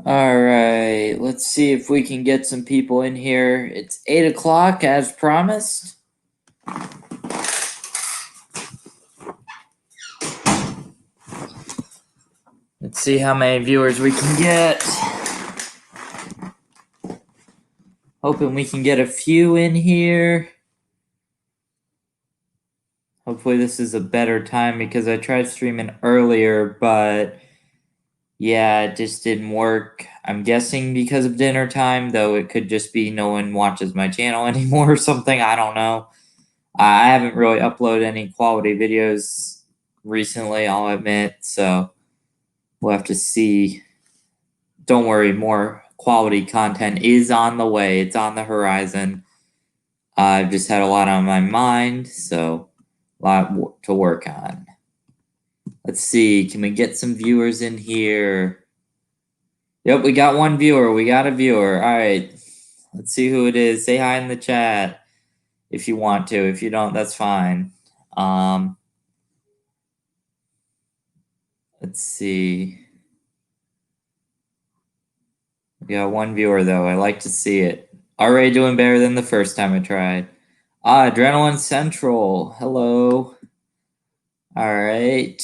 All right, let's see if we can get some people in here. It's 8 o'clock as promised. Let's see how many viewers we can get. Hoping we can get a few in here. Hopefully this is a better time because I tried streaming earlier, but yeah, it just didn't work. I'm guessing because of dinner time, though it could just be no one watches my channel anymore or something. I don't know. I haven't really uploaded any quality videos recently, I'll admit, so we'll have to see. Don't worry, more quality content is on the way. It's on the horizon. I've just had a lot on my mind, so a lot to work on. Let's see, can we get some viewers in here? Yep, we got one viewer. We got a viewer. All right, let's see who it is. Say hi in the chat if you want to. If you don't, that's fine. Let's see. We got one viewer, though. I like to see it. Already doing better than the first time I tried. Adrenaline Central. Hello. All right.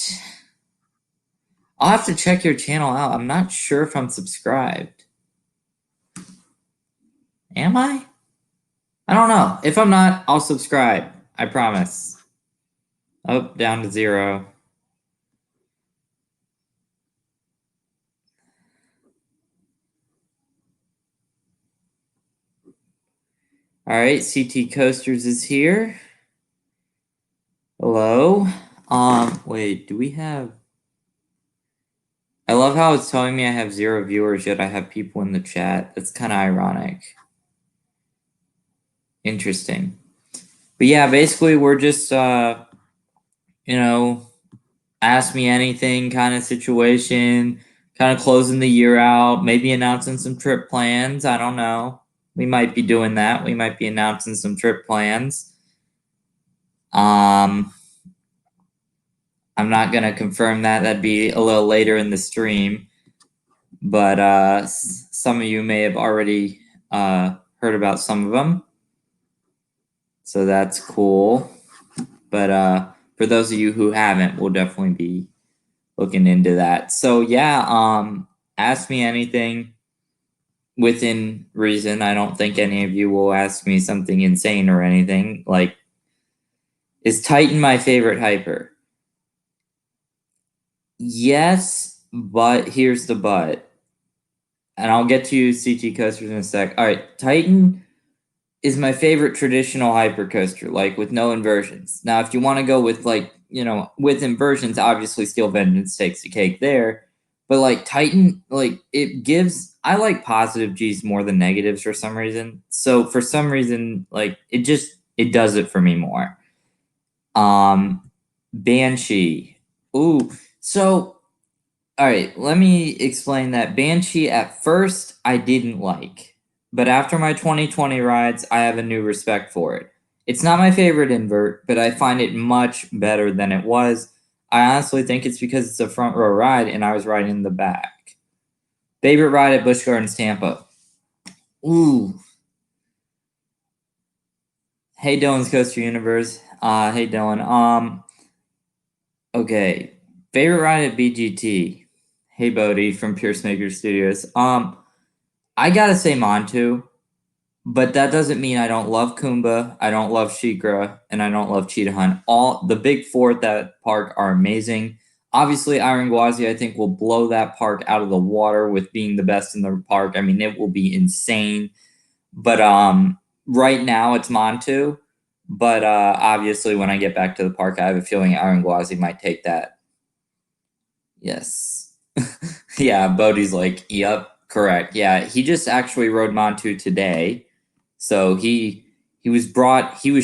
I'll have to check your channel out. I'm not sure if I'm subscribed. Am I? I don't know. If I'm not, I'll subscribe. I promise. Oh, down to 0. All right, CT Coasters is here. Hello. Wait, do we have... I love how it's telling me I have 0 viewers, yet I have people in the chat. That's kind of ironic. Interesting. But yeah, basically we're just, ask me anything kind of situation, kind of closing the year out, maybe announcing some trip plans. I don't know. We might be doing that. We might be announcing some trip plans. I'm not going to confirm that. That'd be a little later in the stream. But some of you may have already heard about some of them. So that's cool. But for those of you who haven't, we'll definitely be looking into that. So yeah, ask me anything within reason. I don't think any of you will ask me something insane or anything. Like, is Titan my favorite hyper? Yes, but here's the but. And I'll get to you CT coasters in a sec. All right, Titan is my favorite traditional hyper coaster, like with no inversions. Now, if you want to go with with inversions, obviously Steel Vengeance takes the cake there. But like Titan, like it gives, I like positive G's more than negatives for some reason. So for some reason, like it does it for me more. Banshee. Ooh, so all right, let me explain that. Banshee at first I didn't like, but after my 2020 rides, I have a new respect for it. It's not my favorite invert, but I find it much better than it was. I honestly think it's because it's a front row ride and I was riding in the back. Favorite ride at Busch Gardens, Tampa. Ooh. Hey Dylan's Coaster Universe. Hey Dylan. Okay. Favorite ride at BGT. Hey Bodie from Pierce Maker Studios. I gotta say Montu, but that doesn't mean I don't love Kumba, I don't love Shikra, and I don't love Cheetah Hunt. All the big four at that park are amazing. Obviously, Iron Gwazi, I think, will blow that park out of the water with being the best in the park. I mean, it will be insane. But right now it's Montu. But obviously, when I get back to the park, I have a feeling Iron Gwazi might take that. Yes. Yeah, Bodie's like, yep, correct. Yeah, he just actually rode Montu today. So he was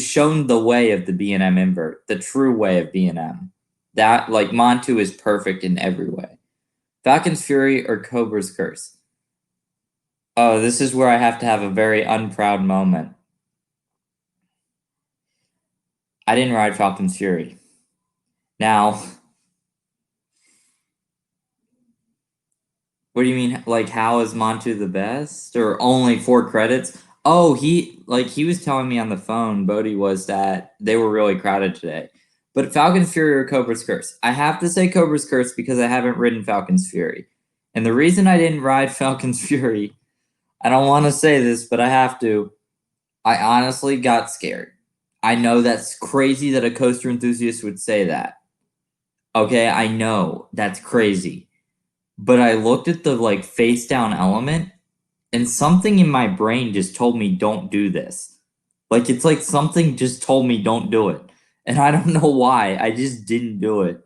shown the way of the B&M invert, the true way of B&M. That, like, Montu is perfect in every way. Falcon's Fury or Cobra's Curse? Oh, this is where I have to have a very unproud moment. I didn't ride Falcon's Fury. Now, What do you mean? Like, how is Montu the best? Or only 4 credits? Oh, he was telling me on the phone, Bodhi, was that they were really crowded today. But Falcon's Fury or Cobra's Curse? I have to say Cobra's Curse because I haven't ridden Falcon's Fury. And the reason I didn't ride Falcon's Fury, I don't want to say this, but I have to. I honestly got scared. I know that's crazy that a coaster enthusiast would say that. Okay, I know that's crazy. But I looked at the like face down element and something in my brain just told me don't do this. Like it's like something just told me don't do it. And I don't know why. I just didn't do it.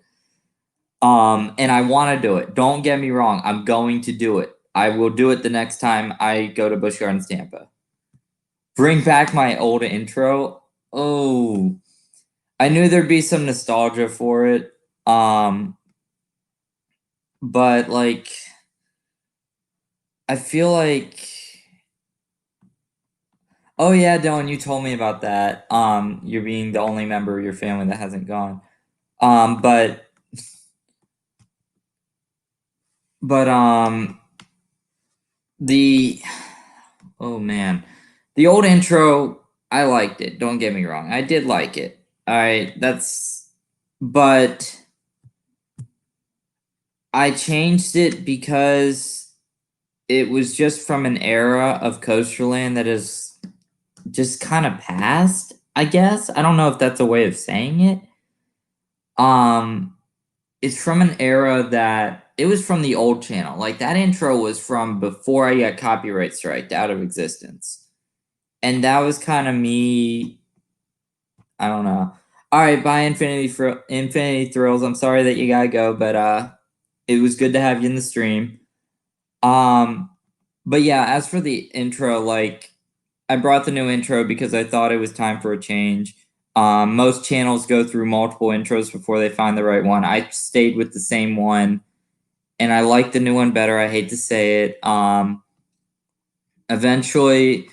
And I want to do it. Don't get me wrong. I'm going to do it. I will do it the next time I go to Busch Gardens Tampa. Bring back my old intro. Oh, I knew there'd be some nostalgia for it. But like I feel like oh yeah, Dylan, you told me about that. You're being the only member of your family that hasn't gone. But the oh man. The old intro, I liked it. Don't get me wrong. I did like it. All right, but I changed it because it was just from an era of coasterland that is just kind of past, I guess. I don't know if that's a way of saying it. It's from an era that it was from the old channel. Like that intro was from before I got copyright striked out of existence. And that was kind of me. I don't know. All right, bye Infinity Thrills. I'm sorry that you gotta go, but it was good to have you in the stream. But yeah, as for the intro, like I brought the new intro because I thought it was time for a change. Most channels go through multiple intros before they find the right one. I stayed with the same one, and I like the new one better. I hate to say it. Eventually,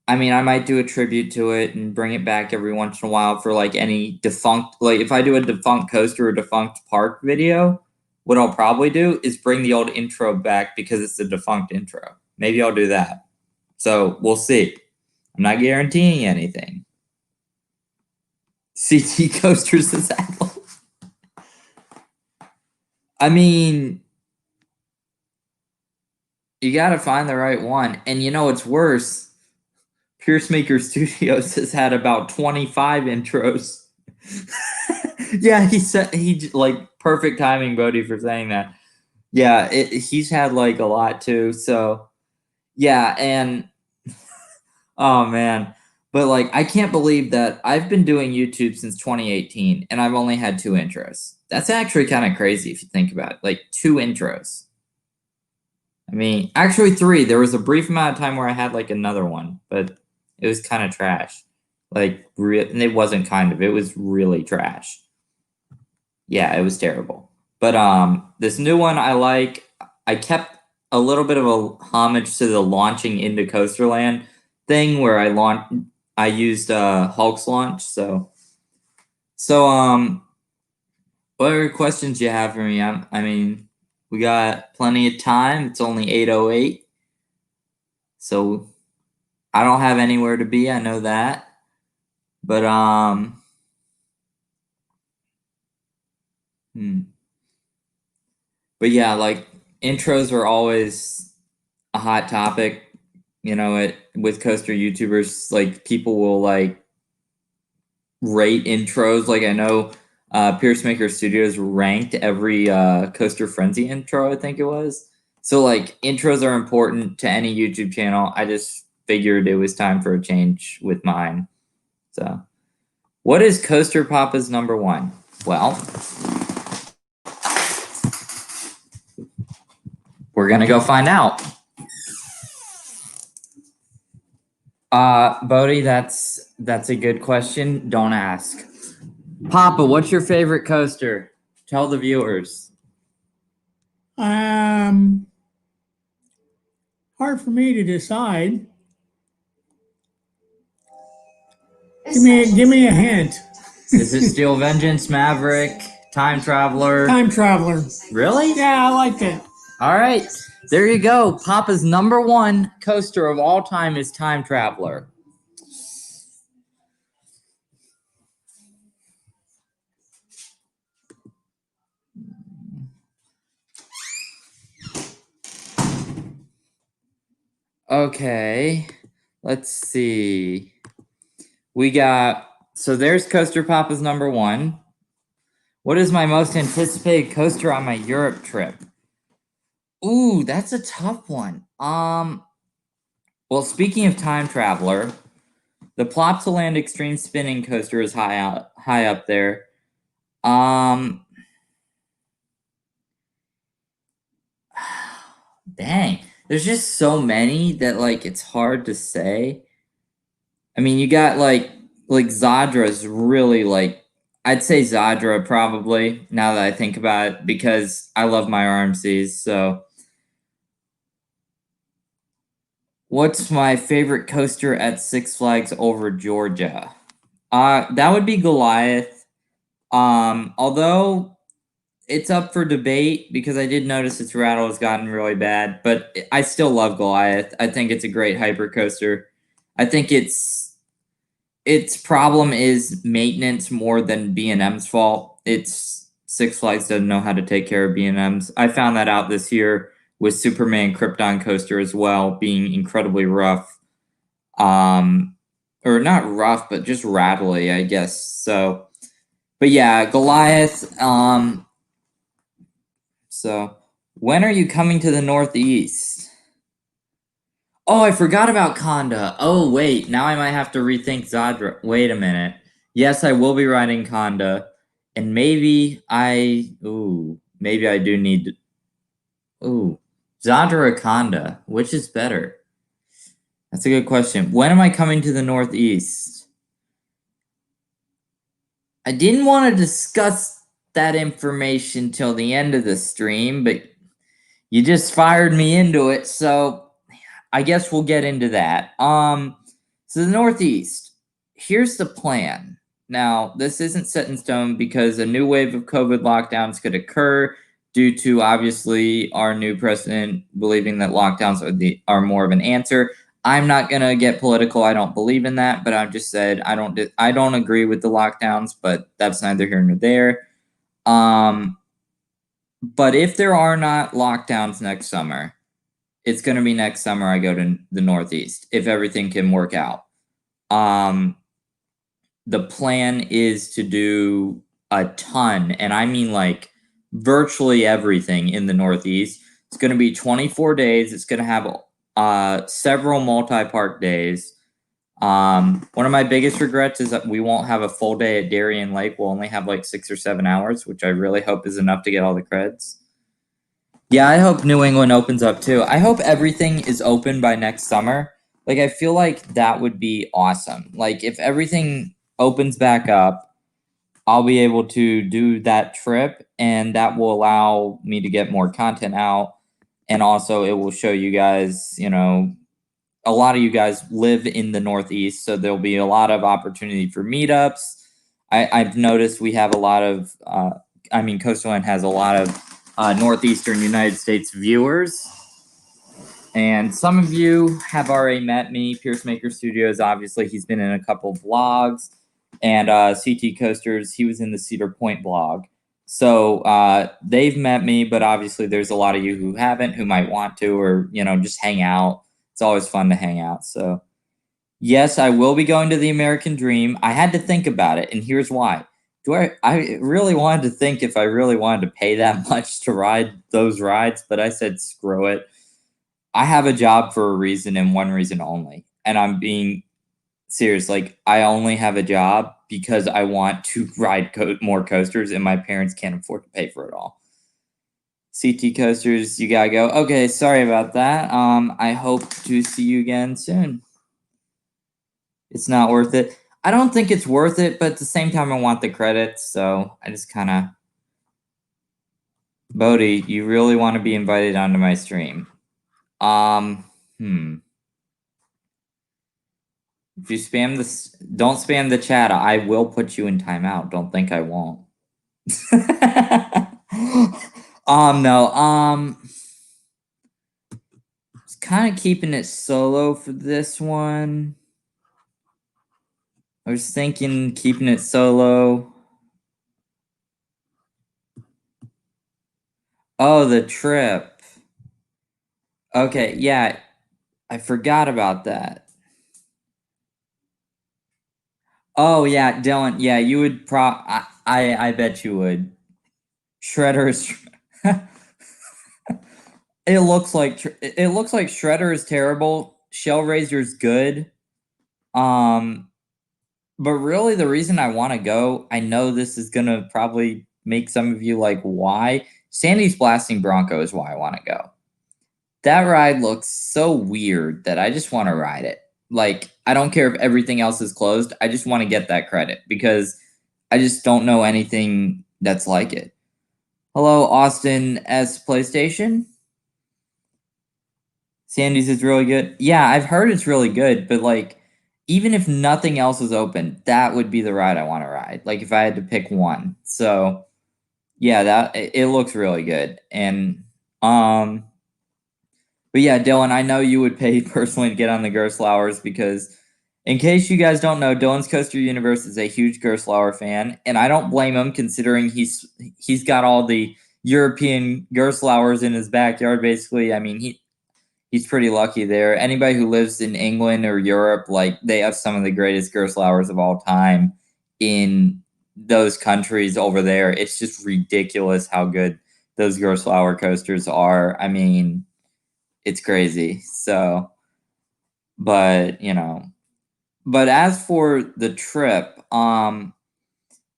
I mean, I might do a tribute to it and bring it back every once in a while for like any defunct, like if I do a defunct coaster or defunct park video, what I'll probably do is bring the old intro back because it's a defunct intro. Maybe I'll do that. So we'll see. I'm not guaranteeing anything. CT coasters is Apple. I mean, you got to find the right one. And you know what's worse? Piercemaker Studios has had about 25 intros. Yeah, he like perfect timing, Bodhi, for saying that. Yeah, he's had like a lot too. So yeah, and oh man, but like I can't believe that I've been doing YouTube since 2018 and I've only had 2 intros. That's actually kind of crazy if you think about it. Like 2 intros. I mean, actually 3. There was a brief amount of time where I had like another one, but it was kind of trash. Like and it wasn't kind of. It was really trash. Yeah, it was terrible. But this new one I like. I kept a little bit of a homage to the launching into Coasterland thing where I used Hulk's launch. So what other questions do you have for me? I mean, we got plenty of time. It's only 8:08. So I don't have anywhere to be, I know that. But But yeah, like intros are always a hot topic. You know, with coaster YouTubers, like people will like rate intros. Like I know Piercemaker Studios ranked every Coaster Frenzy intro, I think it was. So like intros are important to any YouTube channel. I just figured it was time for a change with mine. So what is Coaster Papa's number 1? Well, we're gonna go find out. Bodhi, that's a good question. Don't ask. Papa, what's your favorite coaster? Tell the viewers. Hard for me to decide. Give me a hint. Is it Steel Vengeance, Maverick, Time Traveler? Time Traveler. Really? Yeah, I like it. All right, there you go. Papa's #1 coaster of all time is Time Traveler. Okay, let's see. So there's Coaster Papa's #1. What is my most anticipated coaster on my Europe trip? Ooh, that's a tough one. Well, speaking of Time Traveler, the Plop to Land Extreme Spinning Coaster is high up there. Dang, there's just so many that like it's hard to say. I mean, you got like Zadra's really like I'd say Zadra probably now that I think about it because I love my RMCs. So, what's my favorite coaster at Six Flags over Georgia? That would be Goliath. Although it's up for debate because I did notice its rattle has gotten really bad, but I still love Goliath. I think it's a great hyper coaster. I think its problem is maintenance more than B&M's fault. It's Six Flags doesn't know how to take care of B&M's. I found that out this year with Superman Krypton coaster as well, being incredibly rough. Or not rough, but just rattly, I guess. So, but yeah, Goliath. So, when are you coming to the Northeast? Oh, I forgot about Conda. Oh, wait. Now I might have to rethink Zadra. Wait a minute. Yes, I will be riding Conda. And maybe I. Ooh. Maybe I do need to. Ooh. Zadra or Conda? Which is better? That's a good question. When am I coming to the Northeast? I didn't want to discuss that information till the end of the stream, but you just fired me into it, so I guess we'll get into that. So the Northeast. Here's the plan. Now, this isn't set in stone because a new wave of COVID lockdowns could occur due to obviously our new president believing that lockdowns are more of an answer. I'm not gonna get political. I don't believe in that, but I've just said I don't agree with the lockdowns, but that's neither here nor there. But if there are not lockdowns next summer, it's going to be next summer I go to the Northeast if everything can work out. The plan is to do a ton, and I mean like virtually everything in the Northeast. It's going to be 24 days. It's going to have several multi-park days. One of my biggest regrets is that we won't have a full day at Darien Lake. We'll only have like 6 or 7 hours, which I really hope is enough to get all the creds. Yeah, I hope New England opens up too. I hope everything is open by next summer. Like, I feel like that would be awesome. Like, if everything opens back up, I'll be able to do that trip, and that will allow me to get more content out. And also, it will show you guys, a lot of you guys live in the Northeast, so there'll be a lot of opportunity for meetups. I've noticed we have a lot of, coasterland has a lot of Northeastern United States viewers. And some of you have already met me. Pierce Maker Studios, obviously, he's been in a couple vlogs. And CT Coasters, he was in the Cedar Point vlog. So they've met me, but obviously there's a lot of you who haven't, who might want to, or, just hang out. It's always fun to hang out. So, yes, I will be going to the American Dream. I had to think about it, and here's why. I really wanted to think if I really wanted to pay that much to ride those rides, but I said, screw it. I have a job for a reason and one reason only. And I'm being serious. Like, I only have a job because I want to ride more coasters, and my parents can't afford to pay for it all. CT Coasters, you gotta go. Okay, sorry about that. I hope to see you again soon. It's not worth it. I don't think it's worth it, but at the same time, I want the credits, so I just kind of. Bodhi, you really want to be invited onto my stream? If you spam this, don't spam the chat. I will put you in timeout. Don't think I won't. No. kind of keeping it solo for this one. I was thinking keeping it solo. Oh, the trip. Okay, yeah, I forgot about that. Oh yeah, Dylan. Yeah, you would I bet you would. Shredder is. It looks like Shredder is terrible. Shellraiser's good. Um, but really, the reason I want to go, I know this is gonna probably make some of you like, why? Sandy's Blasting Bronco is why I want to go. That ride looks so weird that I just want to ride it. Like, I don't care if everything else is closed. I just want to get that credit because I just don't know anything that's like it. Hello, Austin S. PlayStation. Sandy's is really good. Yeah, I've heard it's really good, but like, even if nothing else is open, that would be the ride I want to ride. Like, if I had to pick one. So, yeah, it looks really good. And, but yeah, Dylan, I know you would pay personally to get on the Gerstlauers because, in case you guys don't know, Dylan's Coaster Universe is a huge Gerstlauer fan, and I don't blame him considering he's got all the European Gerstlauers in his backyard. Basically, I mean he's pretty lucky there. Anybody who lives in England or Europe, like they have some of the greatest Gerstlauers of all time in those countries over there. It's just ridiculous how good those Gerstlauer coasters are. I mean, it's crazy. So, but but as for the trip,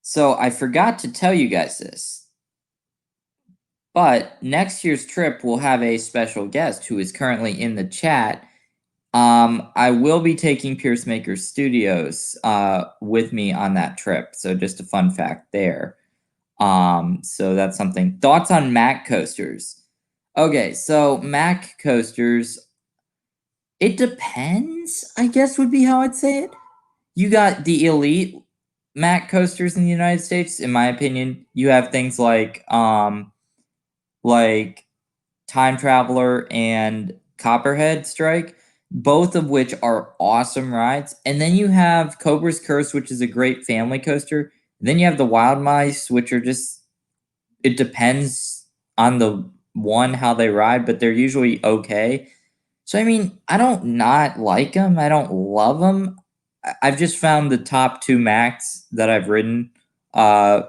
so I forgot to tell you guys this, but next year's trip will have a special guest who is currently in the chat. I will be taking Pierce Maker Studios with me on that trip. So just a fun fact there. So that's something. Thoughts on Mac coasters? Okay, so Mac coasters, it depends, I guess would be how I'd say it. You got the elite Mac coasters in the United States, in my opinion. You have things like Time Traveler and Copperhead Strike, both of which are awesome rides. And then you have Cobra's Curse, which is a great family coaster. And then you have the Wild Mice, which are just, it depends on the one how they ride, but they're usually okay. So I mean, I don't not like them. I don't love them. I've just found the top two Macs that I've ridden uh,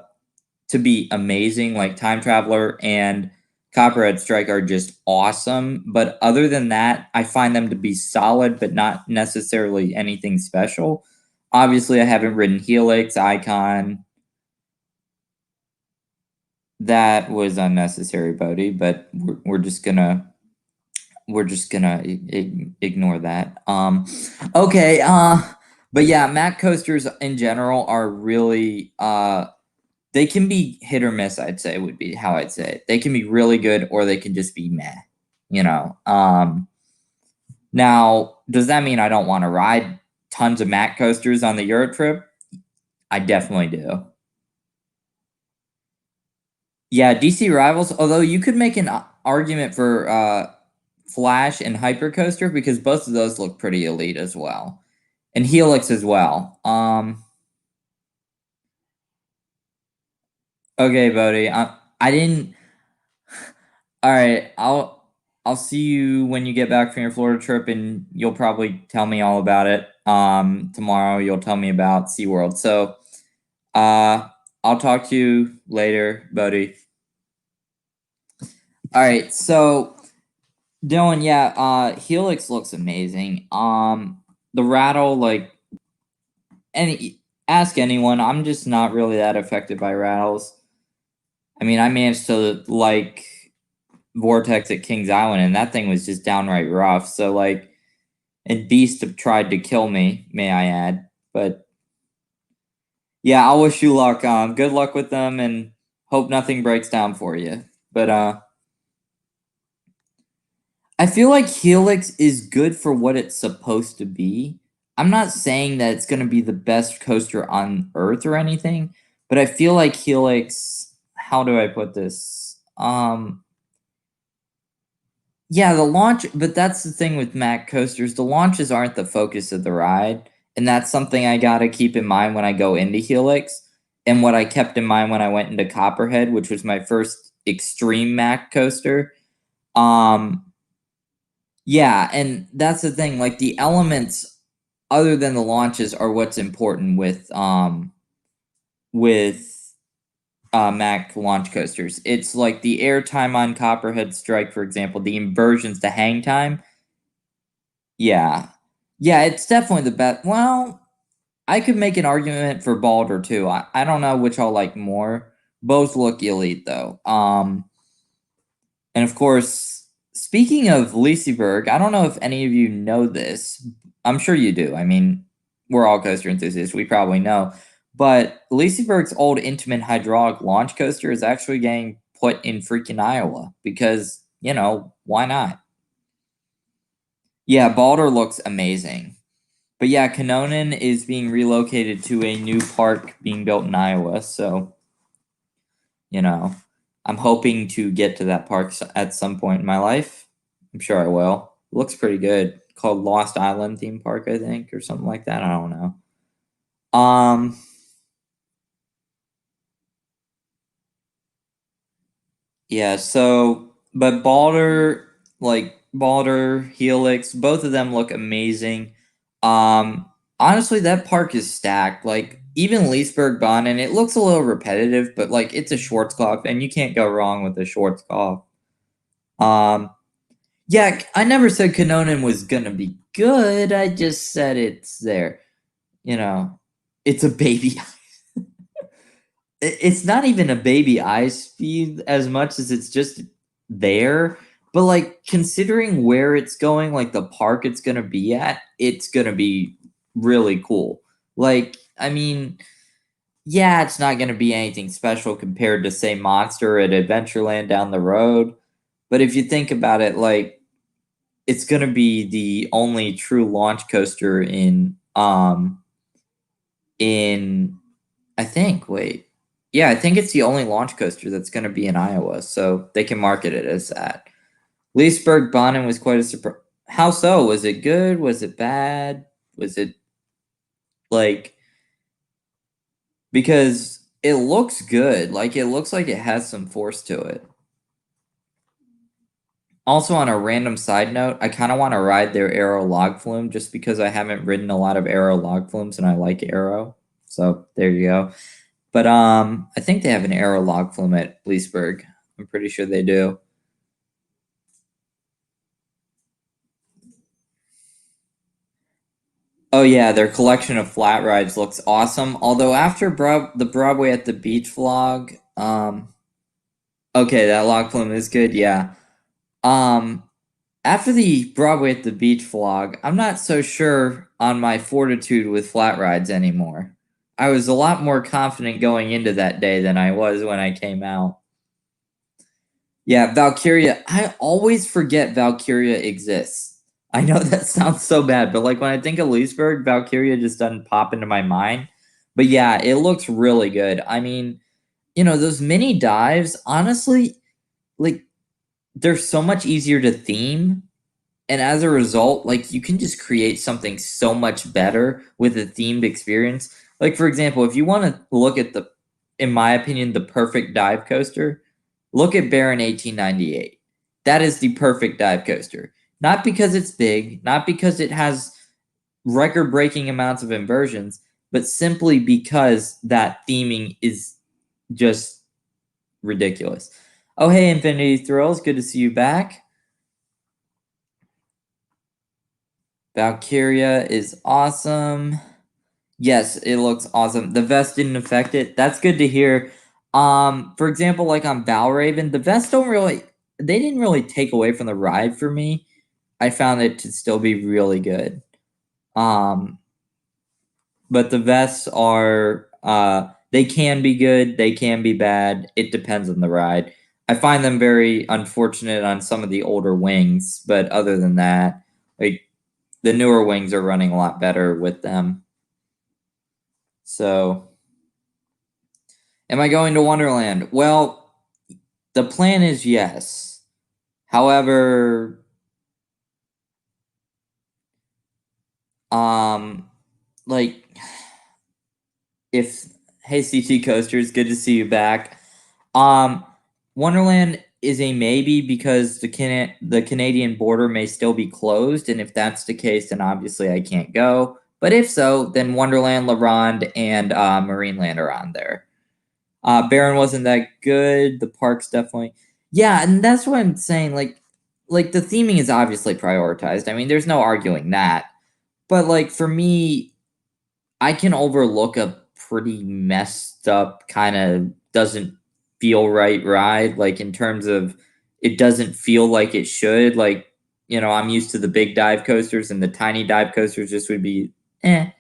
to be amazing. Like Time Traveler and Copperhead Strike are just awesome. But other than that, I find them to be solid, but not necessarily anything special. Obviously, I haven't ridden Helix, Icon. That was unnecessary, Bodie. But we're just gonna ignore that. Okay. But yeah, Mac coasters in general are really they can be hit or miss. I'd say would be how I'd say it. They can be really good or they can just be meh. You know. Now, does that mean I don't want to ride tons of Mac coasters on the Euro trip? I definitely do. Yeah, DC Rivals. Although you could make an argument for Flash and Hypercoaster because both of those look pretty elite as well, and Helix as well. Okay, Bodie. I didn't. All right, I'll see you when you get back from your Florida trip, and you'll probably tell me all about it. Tomorrow you'll tell me about SeaWorld. So, uh, I'll talk to you later, Bodie. All right, so Dylan, yeah, Helix looks amazing. The rattle, like any ask anyone, I'm just not really that affected by rattles. I mean, I managed to like Vortex at Kings Island, and that thing was just downright rough. So like, and Beast have tried to kill me, may I add. But yeah, I'll wish you luck. Good luck with them, and hope nothing breaks down for you. But I feel like Helix is good for what it's supposed to be. I'm not saying that it's going to be the best coaster on earth or anything, but I feel like Helix, how do I put this? Yeah, the launch, but that's the thing with Mac coasters. The launches aren't the focus of the ride, and that's something I got to keep in mind when I go into Helix, and what I kept in mind when I went into Copperhead, which was my first extreme Mac coaster. Um, yeah, and that's the thing. Like the elements, other than the launches, are what's important with Mac launch coasters. It's like the airtime on Copperhead Strike, for example, the inversions, the hang time. Yeah. Yeah, it's definitely the best. Well, I could make an argument for Balder too. I don't know which I'll like more. Both look elite though. And of course, speaking of Liseberg, I don't know if any of you know this. I'm sure you do. I mean, we're all coaster enthusiasts. We probably know. But Liseberg's old Intamin hydraulic launch coaster is actually getting put in freaking Iowa because, why not? Yeah, Balder looks amazing. But yeah, Kanonen is being relocated to a new park being built in Iowa. So, you know, I'm hoping to get to that park at some point in my life. I'm sure I will. It looks pretty good. Called Lost Island Theme Park, I think, or something like that. I don't know. Um, yeah, but Balder, Helix, both of them look amazing. Honestly, that park is stacked. Like even Leesburg Bonnet, it looks a little repetitive, but like it's a Schwarzkopf, and you can't go wrong with a Schwarzkopf. Um, yeah, I never said Kanonen was gonna be good. I just said it's there. You know, it's a baby. It's not even a baby ice speed as much as it's just there. But like considering where it's going, like the park it's gonna be at, it's gonna be really cool. Like, I mean, yeah, it's not gonna be anything special compared to say Monster at Adventureland down the road. But if you think about it, like it's gonna be the only true launch coaster in I think, wait. Yeah, I think it's the only launch coaster that's going to be in Iowa, so they can market it as that. Leesburg Bonnet was quite a surprise. How so? Was it good? Was it bad? Was it like because it looks good. Like it looks like it has some force to it. Also, on a random side note, I kind of want to ride their Aero log flume just because I haven't ridden a lot of Aero log flumes and I like Aero. So there you go. But I think they have an Aero log flume at Leesburg. I'm pretty sure they do. Oh yeah, their collection of flat rides looks awesome. Although after the Broadway at the Beach vlog, okay, that log flume is good. Yeah. Um, After the Broadway at the Beach vlog, I'm not so sure on my fortitude with flat rides anymore. I was a lot more confident going into that day than I was when I came out. Yeah, Valkyria. I always forget Valkyria exists. I know that sounds so bad, but like when I think of Leesburg, Valkyria just doesn't pop into my mind. But yeah, it looks really good. I mean, those mini dives, honestly, like they're so much easier to theme. And as a result, like you can just create something so much better with a themed experience. Like, for example, if you want to look at in my opinion, the perfect dive coaster, look at Baron 1898. That is the perfect dive coaster. Not because it's big, not because it has record breaking amounts of inversions, but simply because that theming is just ridiculous. Oh, hey, Infinity Thrills. Good to see you back. Valkyria is awesome. Yes, it looks awesome. The vest didn't affect it. That's good to hear. For example, like on Valraven, the vests don't really they didn't really take away from the ride for me. I found it to still be really good. Um, but the vests are they can be good, they can be bad. It depends on the ride. I find them very unfortunate on some of the older wings, but other than that, like the newer wings are running a lot better with them. So, am I going to Wonderland? Well, the plan is yes. However, um, like if hey CT Coasters, good to see you back. Um, Wonderland is a maybe because the Canadian border may still be closed, and if that's the case, then obviously I can't go. But if so, then Wonderland, La Ronde, and Marineland are on there. Baron wasn't that good. The parks definitely, yeah, and that's what I'm saying. Like the theming is obviously prioritized. I mean, there's no arguing that. But like for me, I can overlook a pretty messed up kind of doesn't feel right ride, like in terms of it doesn't feel like it should. Like, I'm used to the big dive coasters and the tiny dive coasters just would be eh.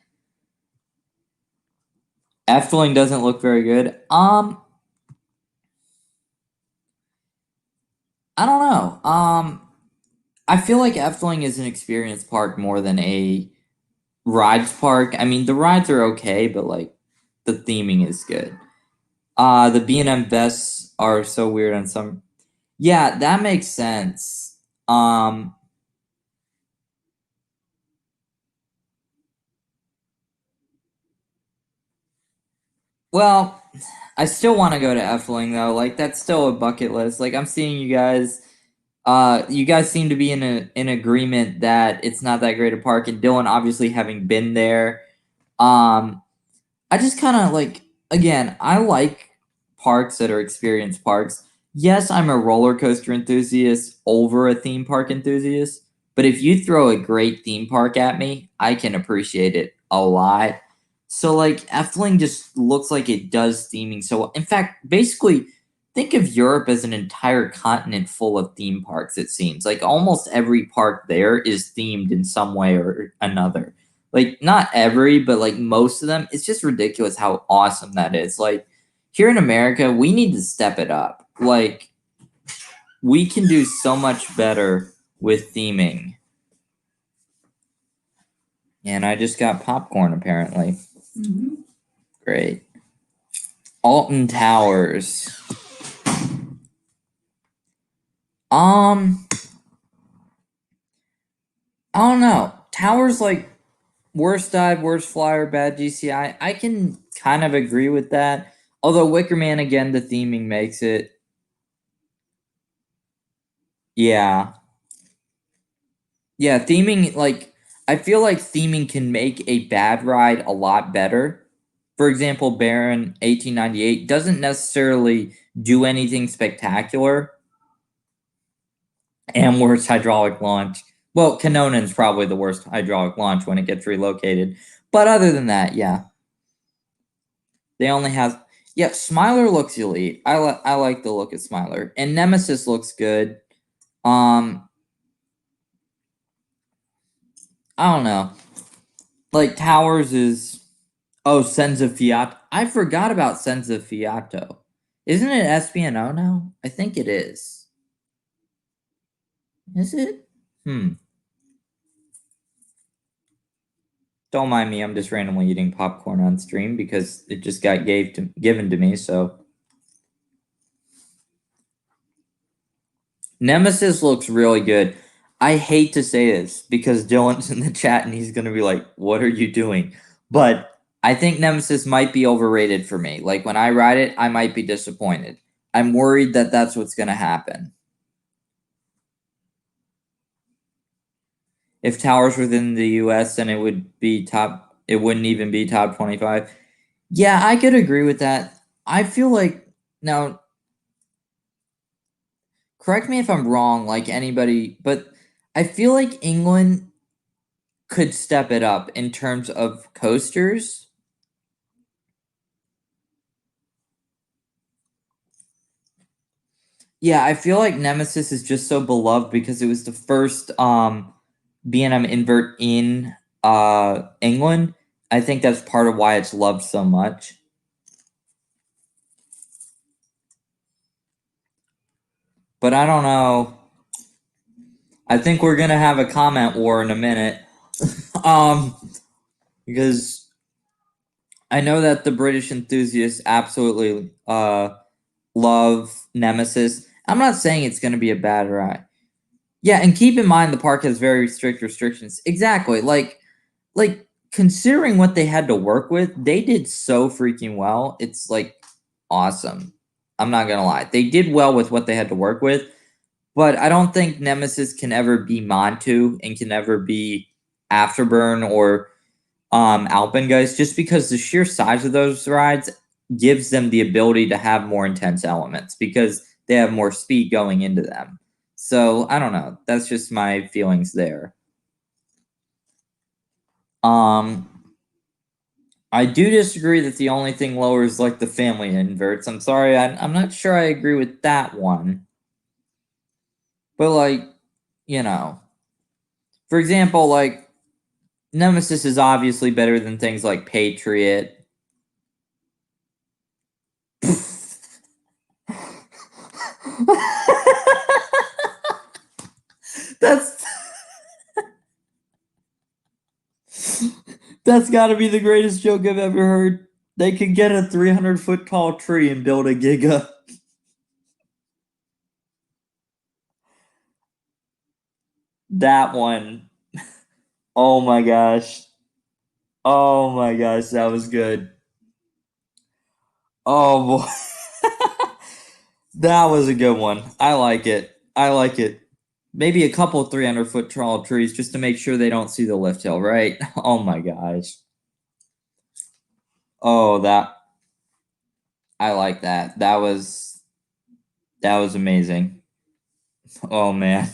Efteling doesn't look very good. I don't know. I feel like Efteling is an experience park more than a rides park. I mean, the rides are okay, but like the theming is good. The B&M vests are so weird on some. Yeah, that makes sense. Um, well, I still want to go to Efteling though. Like that's still a bucket list. Like I'm seeing you guys. You guys seem to be in agreement that it's not that great a park, and Dylan obviously having been there. Um, I just kind of like, again, I like parks that are experience parks. Yes, I'm a roller coaster enthusiast over a theme park enthusiast, but if you throw a great theme park at me, I can appreciate it a lot. So like Efteling just looks like it does theming so well. In fact, basically think of Europe as an entire continent full of theme parks, it seems. Like almost every park there is themed in some way or another. Like not every, but like most of them. It's just ridiculous how awesome that is. Like here in America, we need to step it up. Like we can do so much better with theming. And I just got popcorn apparently. Great. Alton Towers. Um, I don't know. Towers like worst dive, worst flyer, bad GCI. I can kind of agree with that. Although Wicker Man again, the theming makes it. Yeah. Yeah, theming like I feel like theming can make a bad ride a lot better. For example, Baron 1898 doesn't necessarily do anything spectacular. And worst hydraulic launch. Well, Kanonen's probably the worst hydraulic launch when it gets relocated. But other than that, yeah. They only have yeah, Smiler looks elite. I like the look of Smiler. And Nemesis looks good. Um I don't know. Like Towers is oh, Senza Fiat. I forgot about Senza Fiato. Isn't it SPNO now? I think it is. Is it? Hmm. Don't mind me. I'm just randomly eating popcorn on stream because it just got given to me. So Nemesis looks really good. I hate to say this because Dylan's in the chat and he's gonna be like, "What are you doing?" But I think Nemesis might be overrated for me. Like when I ride it, I might be disappointed. I'm worried that that's what's gonna happen. If Towers within the US, then it would be top it wouldn't even be top 25. Yeah, I could agree with that. I feel like now correct me if I'm wrong like anybody, but I feel like England could step it up in terms of coasters. Yeah, I feel like Nemesis is just so beloved because it was the first B&M invert in England. I think that's part of why it's loved so much. But I don't know. I think we're gonna have a comment war in a minute. um, because I know that the British enthusiasts absolutely love Nemesis. I'm not saying it's gonna be a bad ride. Yeah, and keep in mind the park has very strict restrictions. Exactly. Like considering what they had to work with, they did so freaking well. It's like awesome. I'm not gonna lie. They did well with what they had to work with, but I don't think Nemesis can ever be Montu and can ever be Afterburn or Alpengeist, just because the sheer size of those rides gives them the ability to have more intense elements because they have more speed going into them. So I don't know. That's just my feelings there. Um, I do disagree that the only thing lower is like the family inverts. I'm sorry, I'm not sure I agree with that one. But like, you know, for example, like Nemesis is obviously better than things like Patriot. that's that's got to be the greatest joke I've ever heard. They could get a 300-foot tall tree and build a giga. That one. Oh my gosh. Oh my gosh, that was good. Oh boy. That was a good one. I like it. I like it. Maybe a couple 300-foot tall trees just to make sure they don't see the lift hill, right? Oh my gosh. Oh, that I like that. That was amazing. Oh man.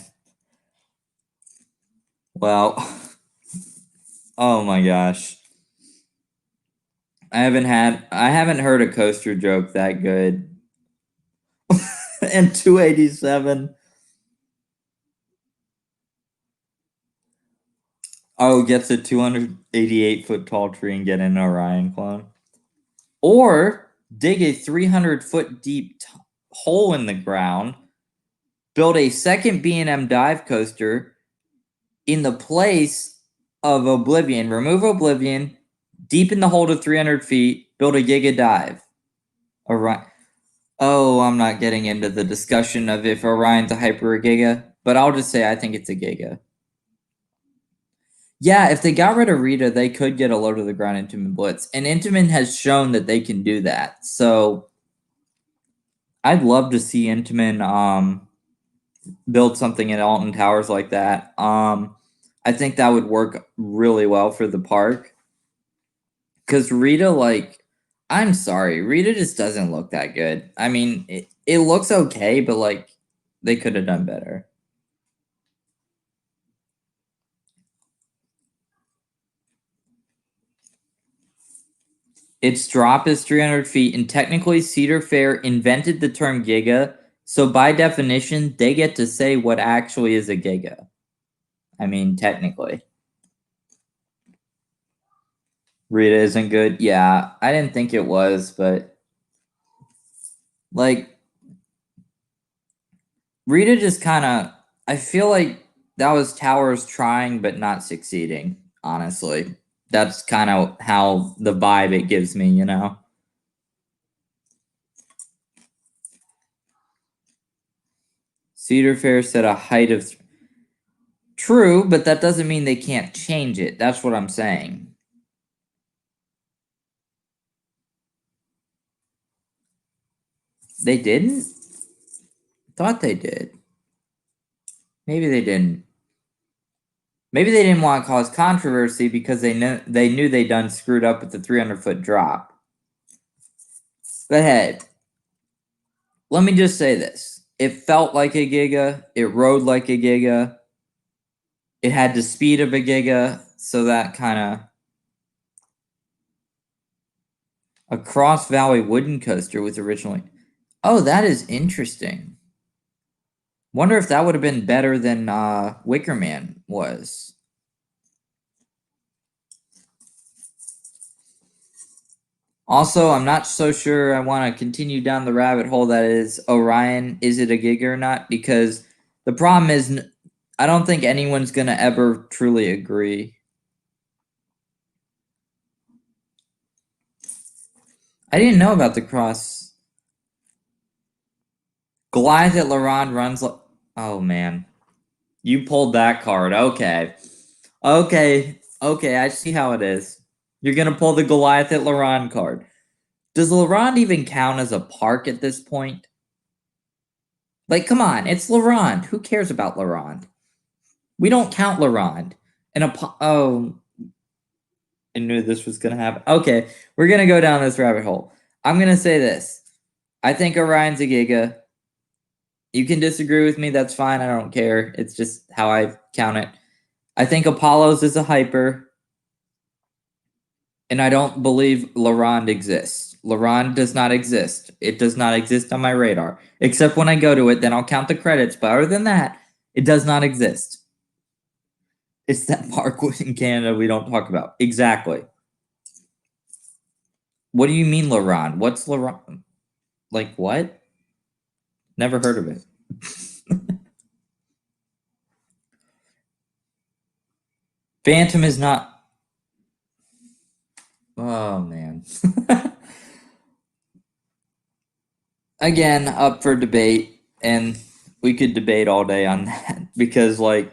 Well, oh my gosh. I haven't heard a coaster joke that good. And 287. Oh, gets a 288-foot tall tree and get an Orion clone. Or dig a 300-foot deep hole in the ground, build a second B&M dive coaster in the place of Oblivion, remove Oblivion, deepen the hole to 300 feet, build a Giga dive. Orion. Oh, I'm not getting into the discussion of if Orion's a hyper or a Giga, but I'll just say I think it's a Giga. Yeah, if they got rid of Rita, they could get a low to the ground Intamin Blitz. And Intamin has shown that they can do that. So I'd love to see Intamin build something in Alton Towers like that. I think that would work really well for the park. Cause Rita, like, I'm sorry, Rita just doesn't look that good. I mean, it looks okay, but like they could have done better. Its drop is 300 feet, and technically, Cedar Fair invented the term giga. So, by definition, they get to say what actually is a giga. I mean, technically. Rita isn't good. Yeah, I didn't think it was, but like, Rita just kind of. I feel like that was Towers trying, but not succeeding, honestly. That's kind of how the vibe it gives me, you know? Cedar Fair set a height of true, but that doesn't mean they can't change it. That's what I'm saying. They didn't? Thought they did. Maybe they didn't. Maybe they didn't want to cause controversy because they knew they done screwed up with the 300-foot drop. But hey, let me just say this. It felt like a giga. It rode like a giga. It had the speed of a giga, so that kind of a Cross Valley wooden coaster was originally. Oh, that is interesting. Wonder if that would have been better than Wicker Man was. Also, I'm not so sure I want to continue down the rabbit hole that is Orion. Is it a giga or not? Because the problem is, I don't think anyone's going to ever truly agree. I didn't know about the cross. Goliath at Laurent runs. Oh, man. You pulled that card. Okay. Okay, I see how it is. You're gonna pull the Goliath at Laurent card. Does Laurent even count as a park at this point? Like, come on, it's Laurent. Who cares about Laurent? We don't count Laurent. Oh, I knew this was gonna happen. Okay, we're gonna go down this rabbit hole. I'm gonna say this. I think Orion's a Giga. You can disagree with me, that's fine. I don't care. It's just how I count it. I think Apollo's is a hyper, and I don't believe Laurent exists. Laurent does not exist. It does not exist on my radar. Except when I go to it, then I'll count the credits. But other than that, it does not exist. It's that park in Canada we don't talk about. Exactly. What do you mean, Laurent? What's Laurent? Like, what? Never heard of it. Phantom is not. Oh, man. Again, up for debate, and we could debate all day on that because, like,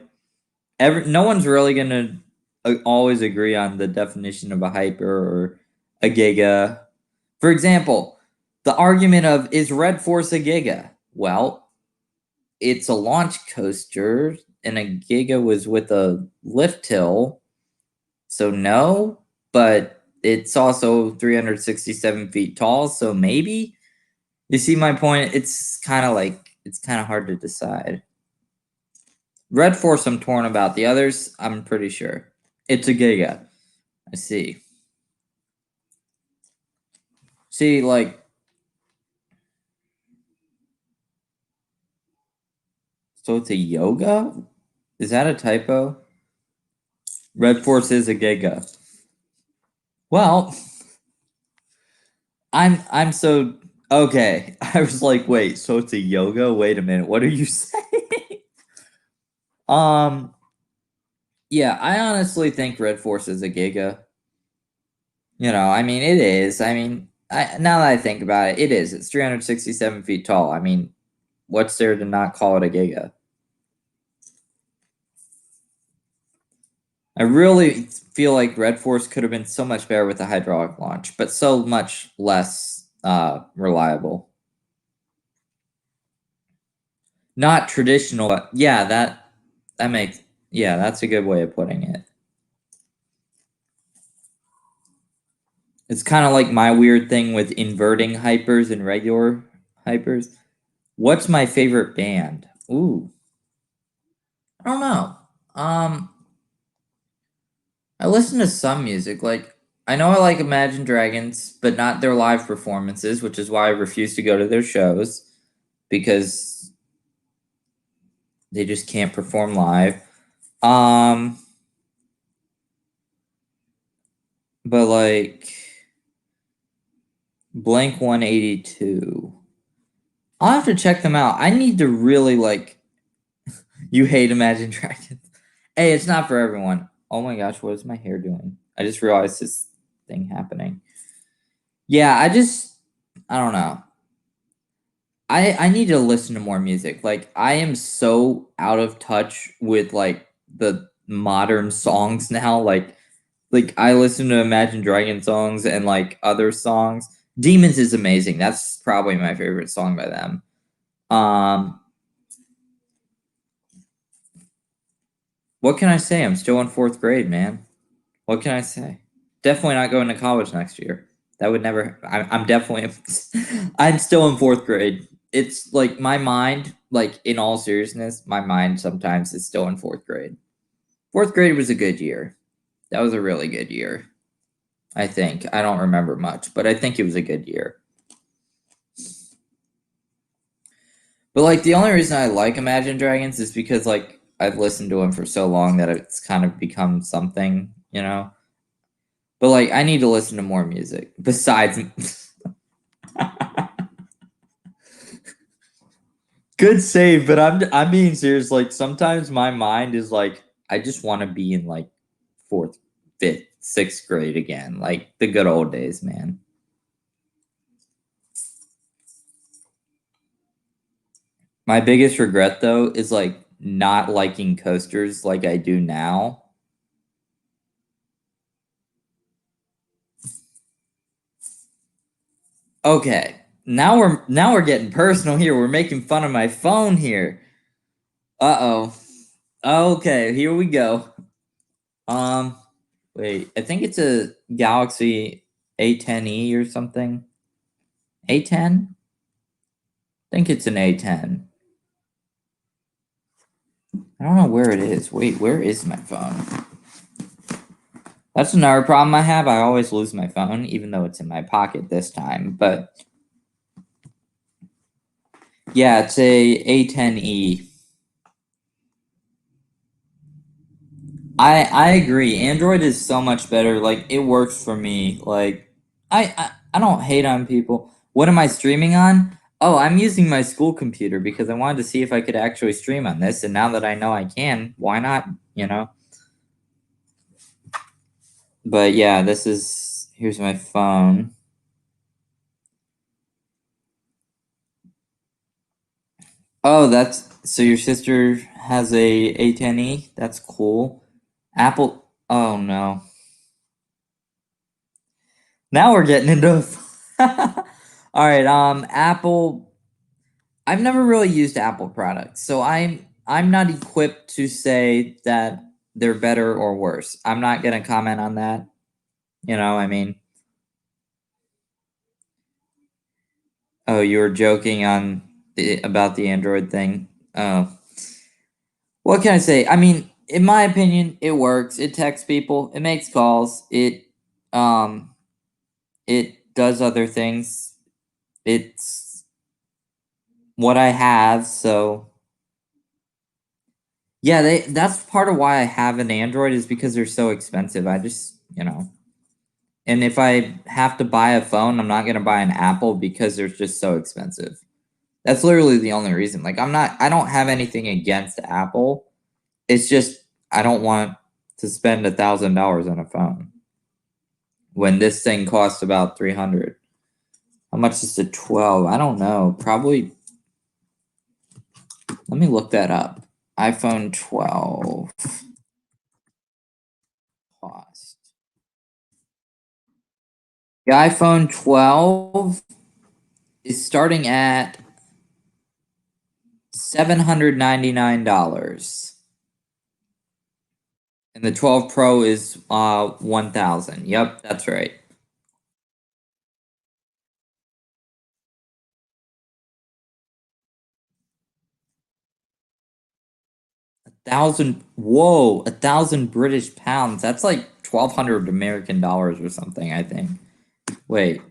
no one's really gonna always agree on the definition of a hyper or a giga. For example, the argument of is Red Force a giga? Well, it's a launch coaster, and a giga was with a lift hill, so no. But it's also 367 feet tall, so maybe. You see my point? It's kind of hard to decide. Red Force, I'm torn about. The others, I'm pretty sure. It's a Giga. I see. See, like. So it's a yoga? Is that a typo? Red Force is a Giga. Well, I'm so okay. I was like, wait, so it's a yoga? Wait a minute. What are you saying? um yeah, I honestly think Red Force is a Giga. I mean, it is. I mean, now that I think about it, it is. It's 367 feet tall. I mean, what's there to not call it a Giga? I really feel like Red Force could have been so much better with a hydraulic launch, but so much less reliable. Not traditional, but yeah, that makes that's a good way of putting it. It's kind of like my weird thing with inverting hypers and regular hypers. What's my favorite band? Ooh, I don't know. I listen to some music. Like, I know I like Imagine Dragons, but not their live performances, which is why I refuse to go to their shows because they just can't perform live. Um, but like Blank 182. I'll have to check them out. I need to really like. You hate Imagine Dragons. Hey, it's not for everyone. Oh my gosh, what is my hair doing? I just realized this thing happening. Yeah, I don't know. I need to listen to more music. Like, I am so out of touch with like the modern songs now. Like I listen to Imagine Dragon songs and like other songs. Demons is amazing. That's probably my favorite song by them. Um what can I say? I'm still in 4th grade, man. What can I say? Definitely not going to college next year. That would never. I'm definitely. I'm still in 4th grade. It's like my mind, like in all seriousness, my mind sometimes is still in 4th grade. 4th grade was a good year. That was a really good year. I think. I don't remember much, but I think it was a good year. But like the only reason I like Imagine Dragons is because like I've listened to them for so long that it's kind of become something. But like I need to listen to more music besides. Good save, but I'm being serious. Like sometimes my mind is like I just want to be in like 4th, 5th, 6th grade again, like the good old days, man. My biggest regret though is like not liking coasters like I do now. Okay. Now we're getting personal here. We're making fun of my phone here. Uh-oh. Okay, here we go. Um Wait, I think it's a Galaxy A10e or something. A10? I think it's an A10. I don't know where it is. Wait, where is my phone? That's another problem I have. I always lose my phone, even though it's in my pocket this time. But yeah, it's a A10e. I agree. Android is so much better. Like it works for me. Like I don't hate on people. What am I streaming on? Oh, I'm using my school computer because I wanted to see if I could actually stream on this, and now that I know I can, why not, you know? But yeah, here's my phone. Oh, that's so your sister has a A10e? That's cool. Apple. Oh no. Now we're getting into All right, Apple. I've never really used Apple products, so I'm not equipped to say that they're better or worse. I'm not going to comment on that. I mean, oh, you were joking about the Android thing. Oh, what can I say? I mean, in my opinion, it works. It texts people. It makes calls. Um, it does other things. It's what I have, so yeah, that's part of why I have an Android is because they're so expensive. I just. And if I have to buy a phone, I'm not going to buy an Apple because they're just so expensive. That's literally the only reason. Like I don't have anything against Apple. It's just I don't want to spend $1,000 on a phone when this thing costs about 300. How much is the 12? I don't know. Probably. Let me look that up. iPhone 12 cost. The iPhone 12 is starting at $799. And the 12 Pro is 1,000. Yep, that's right. 1,000. Whoa, 1,000 British pounds. That's like 1,200 American dollars or something, I think. Wait,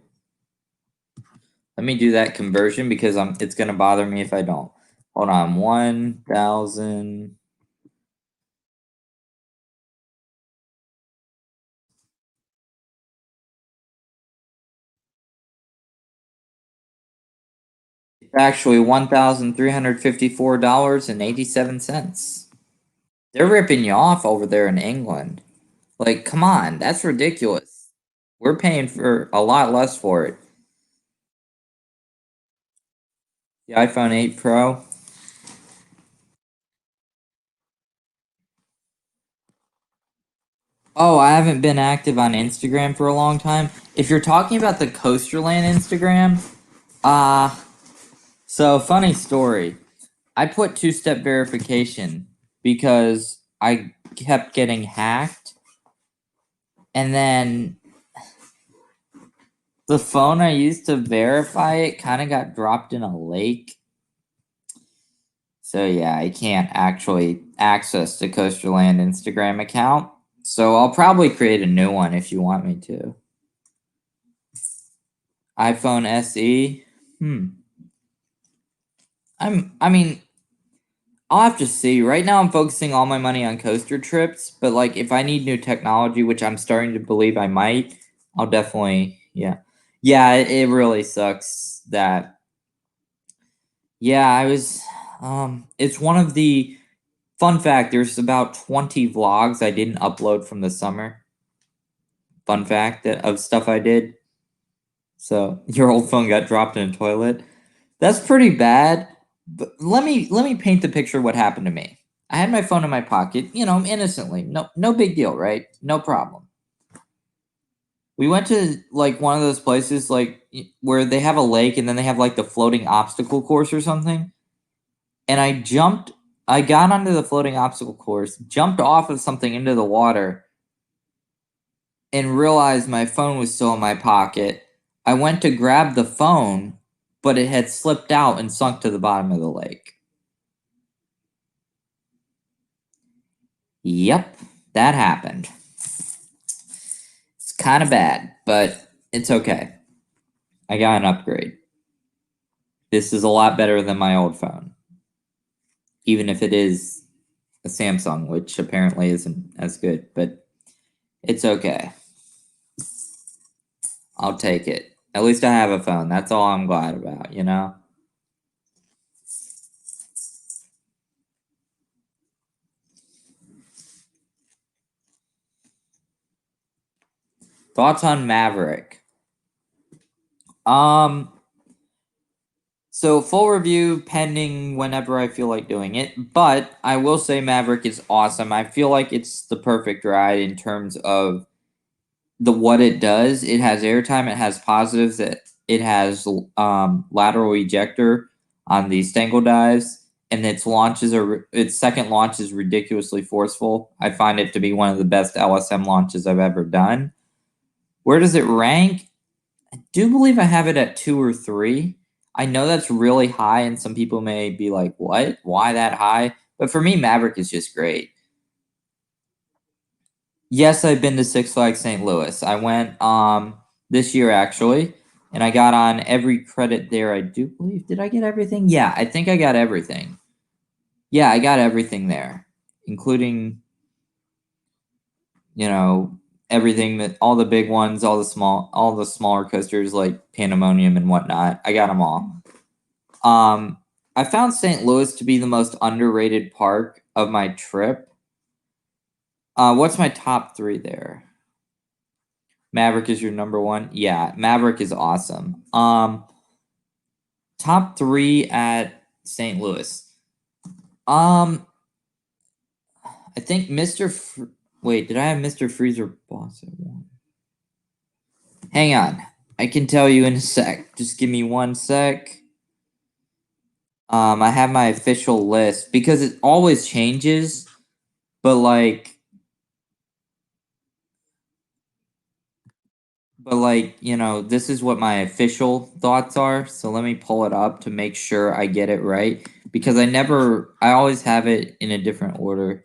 let me do that conversion because it's gonna bother me if I don't. Hold on, 1,000. It's actually $1,354.87. They're ripping you off over there in England. Like, come on, that's ridiculous. We're paying for a lot less for it. The iPhone 8 Pro. Oh, I haven't been active on Instagram for a long time. If you're talking about the coasterland Instagram, uh, so funny story. I put two-step verification because I kept getting hacked, and then the phone I used to verify it kind of got dropped in a lake. So yeah, I can't actually access the Coasterland Instagram account. So I'll probably create a new one if you want me to. iPhone SE. Hmm. I mean, I'll have to see. Right now I'm focusing all my money on coaster trips, but like if I need new technology, which I'm starting to believe I might, I'll definitely, yeah. Yeah, it really sucks that yeah, I was it's one of the fun fact, there's about 20 vlogs I didn't upload from the summer. Fun fact of stuff I did. So your old phone got dropped in a toilet. That's pretty bad. But let me paint the picture of what happened to me. I had my phone in my pocket, innocently. No big deal, right? No problem. We went to like one of those places like where they have a lake and then they have like the floating obstacle course or something. And I got onto the floating obstacle course, jumped off of something into the water, and realized my phone was still in my pocket. I went to grab the phone, but it had slipped out and sunk to the bottom of the lake. Yep, that happened. It's kind of bad, but it's okay. I got an upgrade. This is a lot better than my old phone, even if it is a Samsung, which apparently isn't as good, but it's okay. I'll take it. At least I have a phone. That's all I'm glad about. Thoughts on Maverick? Um, so full review pending whenever I feel like doing it, but I will say Maverick is awesome. I feel like it's the perfect ride in terms of the what it does. It has airtime, it has positives, it has lateral ejector on the Stangle dives, and its second launch is ridiculously forceful. I find it to be one of the best LSM launches I've ever done. Where does it rank? I do believe I have it at 2 or 3. I know that's really high, and some people may be like, "What? Why that high?" But for me, Maverick is just great. Yes, I've been to Six Flags St. Louis. I went this year actually, and I got on every credit there. I do believe. Did I get everything? Yeah, I think I got everything. Yeah, I got everything there, including you know everything that all the big ones, all the smaller coasters like Pandemonium and whatnot. I got them all. Um, I found St. Louis to be the most underrated park of my trip. What's my top 3 there? Maverick is your number 1. Yeah, Maverick is awesome. Top 3 at St. Louis. Um, I think wait, did I have Mr. Freezer Boss at 1? Hang on, I can tell you in a sec. Just give me 1 sec. I have my official list because it always changes, but this is what my official thoughts are. So let me pull it up to make sure I get it right because I always have it in a different order.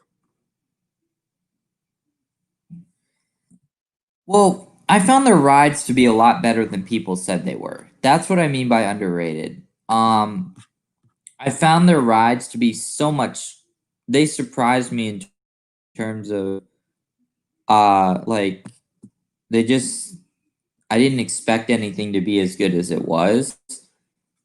Well, I found their rides to be a lot better than people said they were. That's what I mean by underrated. I found their rides to be they surprised me in terms of like they just I didn't expect anything to be as good as it was.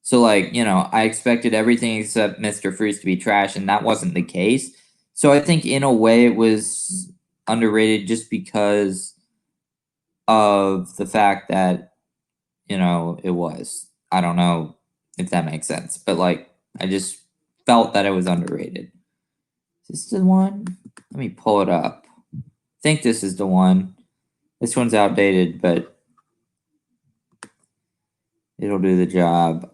So I expected everything except Mr. Freeze to be trash, and that wasn't the case. So I think in a way it was underrated just because of the fact that it was. I don't know if that makes sense, but I just felt that it was underrated. Is this the one? Let me pull it up. I think this is the one. This one's outdated, but it'll do the job.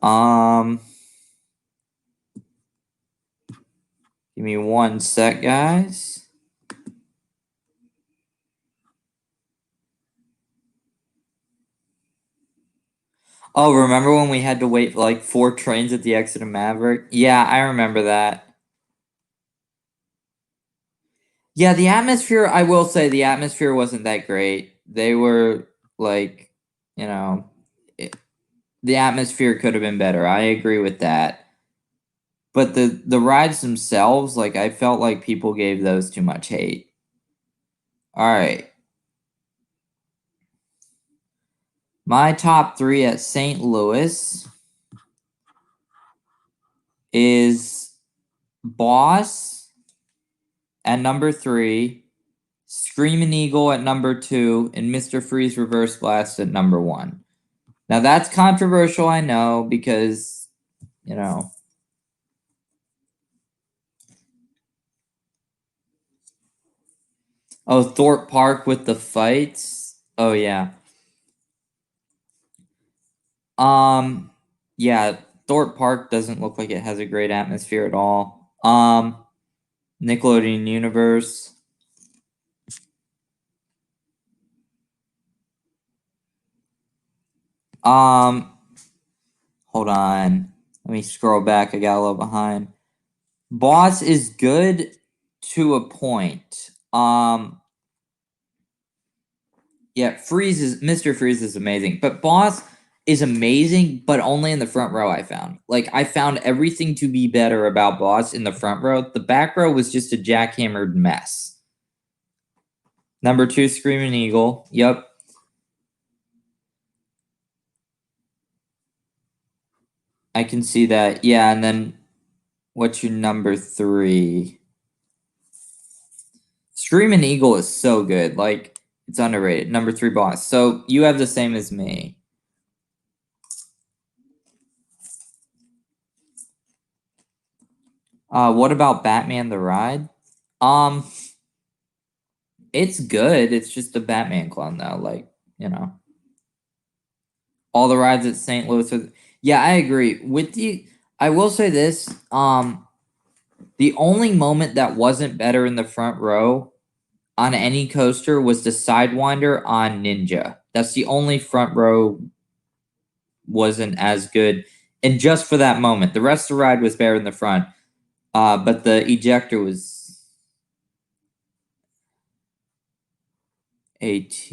Give me 1 sec, guys. Oh, remember when we had to wait for like 4 trains at the exit of Maverick? Yeah, I remember that. Yeah, the atmosphere, I will say the atmosphere wasn't that great. They were like, you know, it, the atmosphere could have been better. I agree with that. But the rides themselves, I felt like people gave those too much hate. All right. My top 3 at St. Louis is Boss at number 3, Screaming Eagle at number 2, and Mr. Freeze Reverse Blast at number 1. Now that's controversial, I know, because, you know, Oh, Thorpe Park with the fights. Oh yeah. Yeah, Thorpe Park doesn't look like it has a great atmosphere at all. Nickelodeon Universe. Um, Hold on. Let me scroll back. I got a little behind. Boss is good to a point. Yeah, Mr. Freeze is amazing, but Boss is amazing, but only in the front row. I found I found everything to be better about Boss in the front row. The back row was just a jackhammered mess. Number 2, Screaming Eagle. Yep. I can see that. Yeah, and then what's your number 3? Screaming Eagle is so good. It's underrated. Number 3, Boss. So you have the same as me. What about Batman the Ride? Um, it's good. It's just a Batman clone though. All the rides at St. Louis. Yeah, I agree. I will say this. The only moment that wasn't better in the front row on any coaster was the Sidewinder on Ninja. That's the only front row wasn't as good. And just for that moment. The rest of the ride was better in the front. But the ejector was AT.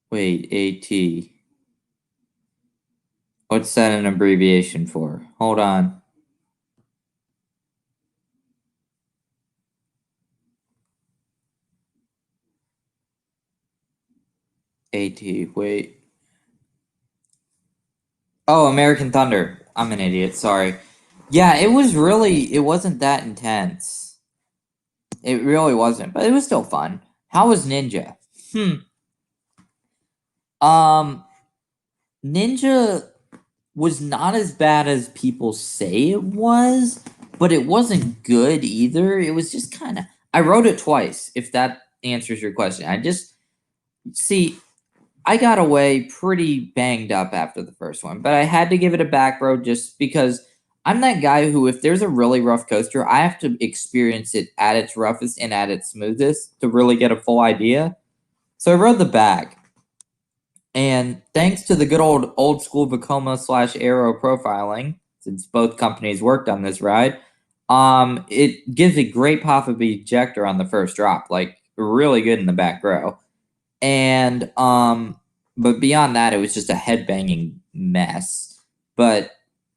Wait, AT. What's that an abbreviation for? Hold on. AT. Wait. Oh, American Thunder. I'm an idiot. Sorry. Yeah, it wasn't that intense. It really wasn't, but it was still fun. How was Ninja? Um, Ninja was not as bad as people say it was, but it wasn't good either. It was just kind of. I wrote it twice, if that answers your question. See, I got away pretty banged up after the first one, but I had to give it a back row just because I'm that guy who, if there's a really rough coaster, I have to experience it at its roughest and at its smoothest to really get a full idea. So I rode the back. And thanks to the good old school Vekoma / Aero profiling, since both companies worked on this ride, it gives a great pop of ejector on the first drop, really good in the back row. And but beyond that, it was just a headbanging mess. But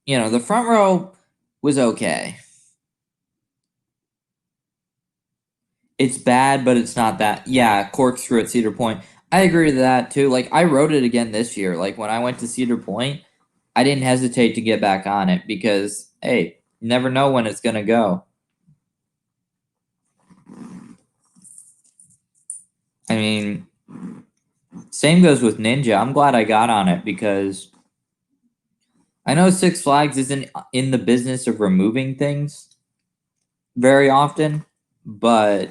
the front row was okay. It's bad, but it's not that. Yeah, corkscrew at Cedar Point. I agree with that too. I wrote it again this year. When I went to Cedar Point, I didn't hesitate to get back on it because hey, you never know when it's gonna go. I mean, same goes with Ninja. I'm glad I got on it because I know Six Flags isn't in the business of removing things very often, but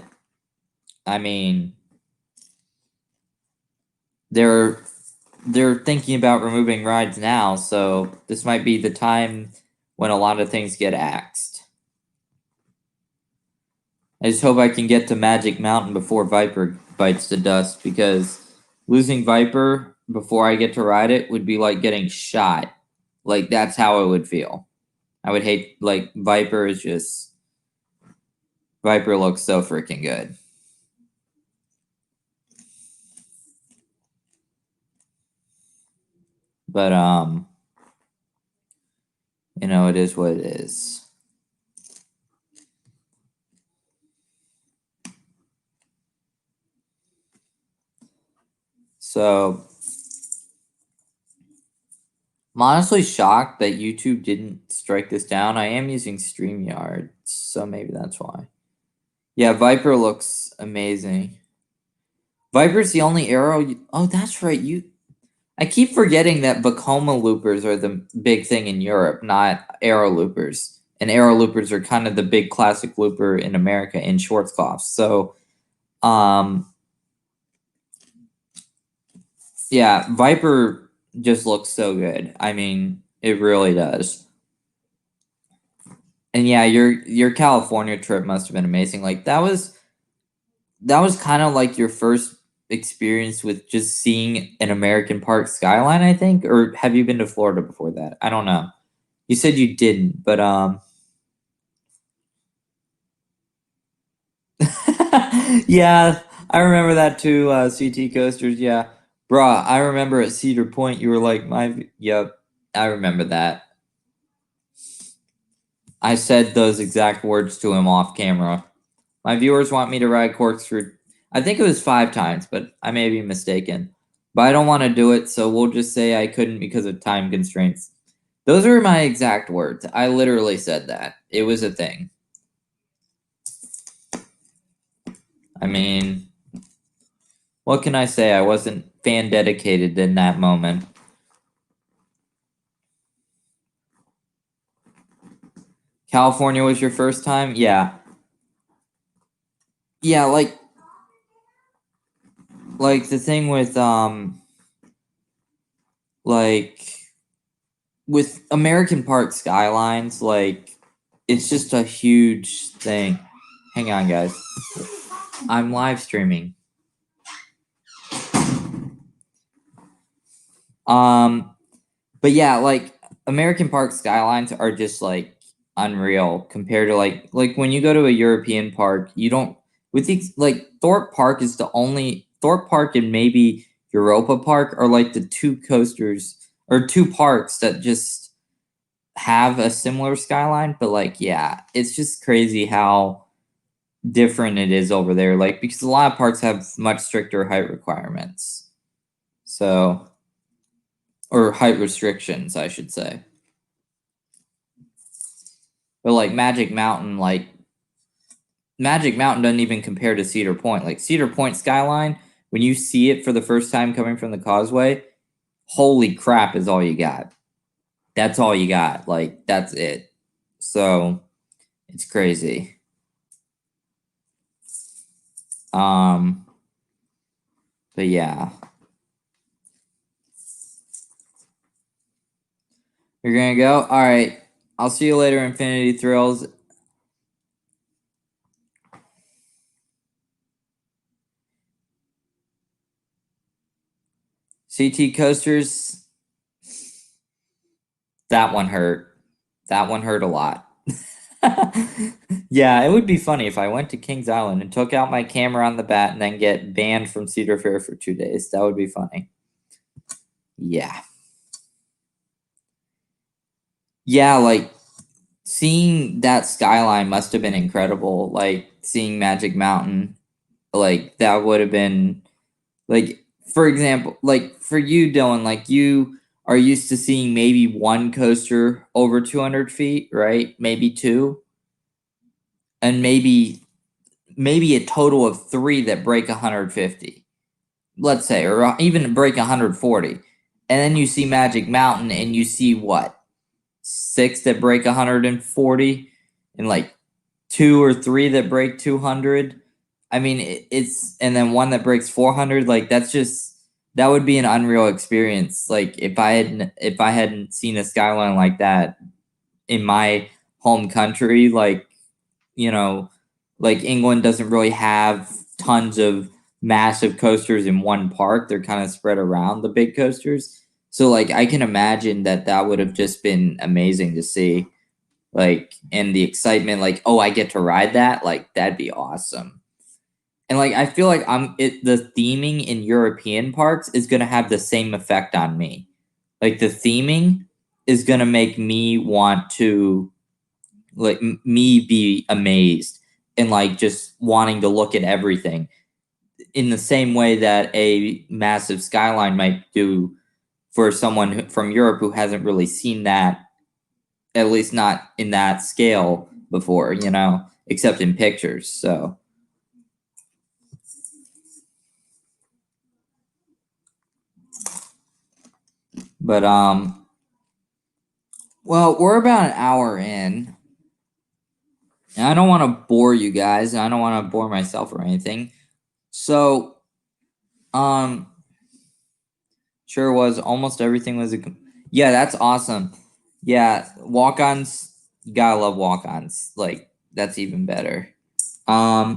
I mean, they're thinking about removing rides now, so this might be the time when a lot of things get axed. I just hope I can get to Magic Mountain before Viper bites the dust because losing Viper before I get to ride it would be like getting shot. That's how it would feel. I would hate Viper looks so freaking good. But it is what it is. So I'm honestly shocked that YouTube didn't strike this down. I am using StreamYard, so maybe that's why. Yeah, Viper looks amazing. Viper's the only arrow. Oh, that's right. I keep forgetting that Vekoma loopers are the big thing in Europe, not arrow loopers. And arrow loopers are kind of the big classic looper in America in Schwarzkopf. So, yeah, Viper just looks so good. I mean, it really does. And yeah, your California trip must have been amazing. Like that was kind of like your first experience with just seeing an American park skyline, I think, or have you been to Florida before that? I don't know. You said you didn't, but yeah, I remember that too. CT coasters, yeah, bruh. I remember at Cedar Point, you were like, yep, I remember that. I said those exact words to him off camera. My viewers want me to ride corkscrew. I think it was 5 times, but I may be mistaken. But I don't want to do it, so we'll just say I couldn't because of time constraints. Those are my exact words. I literally said that. It was a thing. I mean, what can I say? I wasn't fan dedicated in that moment. California was your first time? Yeah. Yeah, like the thing with like with American Park Skylines, like it's just a huge thing. Hang on, guys. I'm live streaming. Um, but yeah, like American Park Skylines are just like unreal compared to like when you go to a European park, you don't with these like Thorpe Park is the only Thorpe Park and maybe Europa Park are like the two coasters or two parks that just have a similar skyline, but like yeah, it's just crazy how different it is over there. Like because a lot of parks have much stricter height requirements. So or height restrictions, I should say. But like Magic Mountain doesn't even compare to Cedar Point. Like Cedar Point skyline, when you see it for the first time coming from the causeway, holy crap is all you got. That's all you got. Like that's it. So it's crazy. Um but yeah. You're gonna go? Alright. I'll see you later, Infinity Thrills. CT coasters, that one hurt. That one hurt a lot. Yeah, it would be funny if I went to Kings Island and took out my camera on the bat and then get banned from Cedar Fair for 2 days. That would be funny. Yeah. Yeah, like seeing that skyline must have been incredible. Like seeing Magic Mountain, like that would have been like for example, like for you, Dylan, like you are used to seeing maybe one coaster over 200 feet, right? Maybe two, and maybe a total of three that break 150, let's say, or even break 140. And then you see Magic Mountain and you see what? Six that break 140 and like two or three that break 200. I mean, it's and then one that breaks 400. Like that's just that would be an unreal experience. Like if I hadn't seen a skyline like that in my home country, like you know, like England doesn't really have tons of massive coasters in one park. They're kind of spread around the big coasters. So like I can imagine that that would have just been amazing to see. Like and the excitement like oh I get to ride that like that'd be awesome. And like I feel like the theming in European parks is going to have the same effect on me. Like the theming is going to make me want to like me be amazed and like just wanting to look at everything in the same way that a massive skyline might do for someone from Europe who hasn't really seen that, at least not in that scale before, except in pictures. So But well, we're about an hour in. And I don't want to bore you guys. I don't want to bore myself or anything. So, sure was almost everything was yeah, that's awesome. Yeah, walk-ons, you gotta love walk-ons. Like, that's even better. But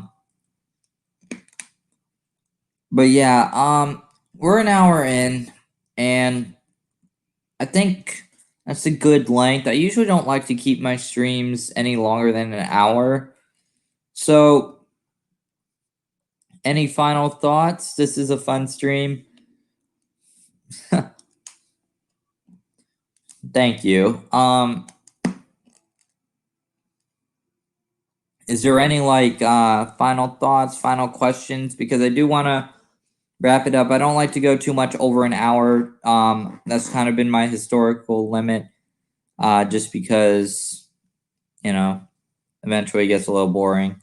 yeah, we're an hour in, and I think that's a good length. I usually don't like to keep my streams any longer than an hour. So, any final thoughts? This is a fun stream. Thank you. Is there any like final thoughts, final questions? Because I do want to wrap it up. I don't like to go too much over an hour. That's kind of been my historical limit. Just because, eventually it gets a little boring.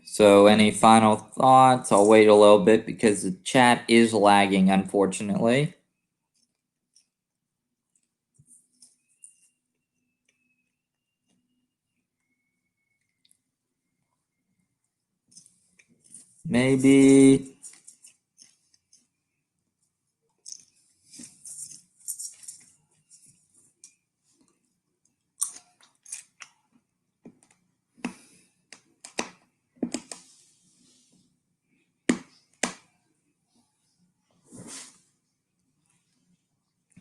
So, any final thoughts? I'll wait a little bit because the chat is lagging, unfortunately. Maybe.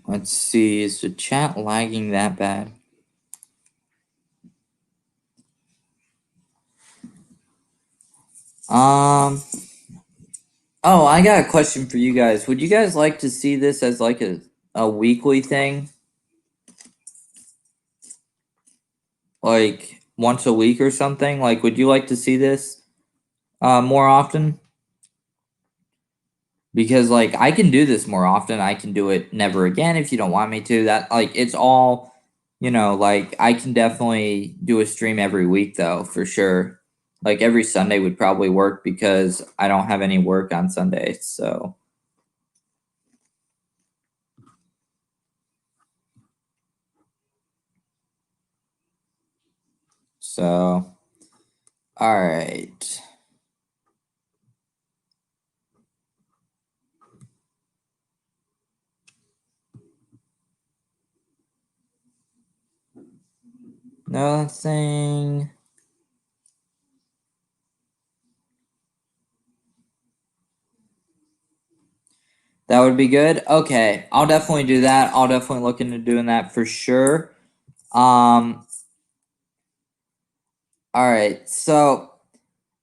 Let's see. Is the chat lagging that bad? Oh, I got a question for you guys. Would you guys like to see this as like a weekly thing? Like once a week or something? Like, would you like to see this more often? Because like I can do this more often. I can do it never again if you don't want me to. That like it's all, like I can definitely do a stream every week though, for sure. Like every Sunday would probably work because I don't have any work on Sunday. So all right. Nothing. That would be good. Okay, I'll definitely do that. I'll definitely look into doing that for sure. All right. So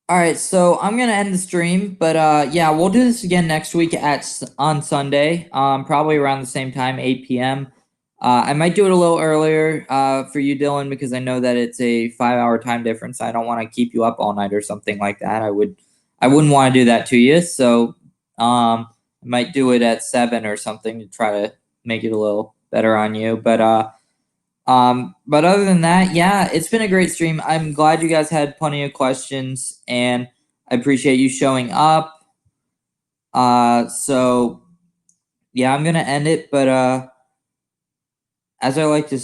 I'm gonna end the stream, but yeah, we'll do this again next week on Sunday. Probably around the same time, 8 p.m. I might do it a little earlier for you, Dylan, because I know that it's a 5-hour time difference. I don't want to keep you up all night or something like that. I wouldn't want to do that to you. So I might do it at 7 or something to try to make it a little better on you. But other than that, yeah, it's been a great stream. I'm glad you guys had plenty of questions, and I appreciate you showing up. So yeah, I'm gonna end it, but as I like to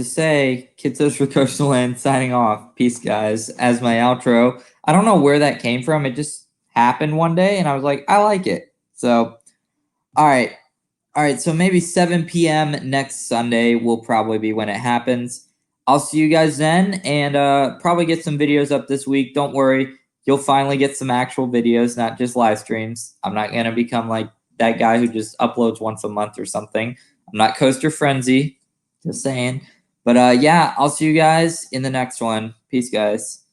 say, Kitsos for coasterland signing off. Peace, guys. As my outro, I don't know where that came from. It just happened one day, and I was like, I like it. So, all right. All right, so maybe 7 p.m. next Sunday will probably be when it happens. I'll see you guys then, and probably get some videos up this week. Don't worry, you'll finally get some actual videos, not just live streams. I'm not gonna become like that guy who just uploads once a month or something. I'm not Coaster Frenzy, just saying. But yeah, I'll see you guys in the next one. Peace, guys.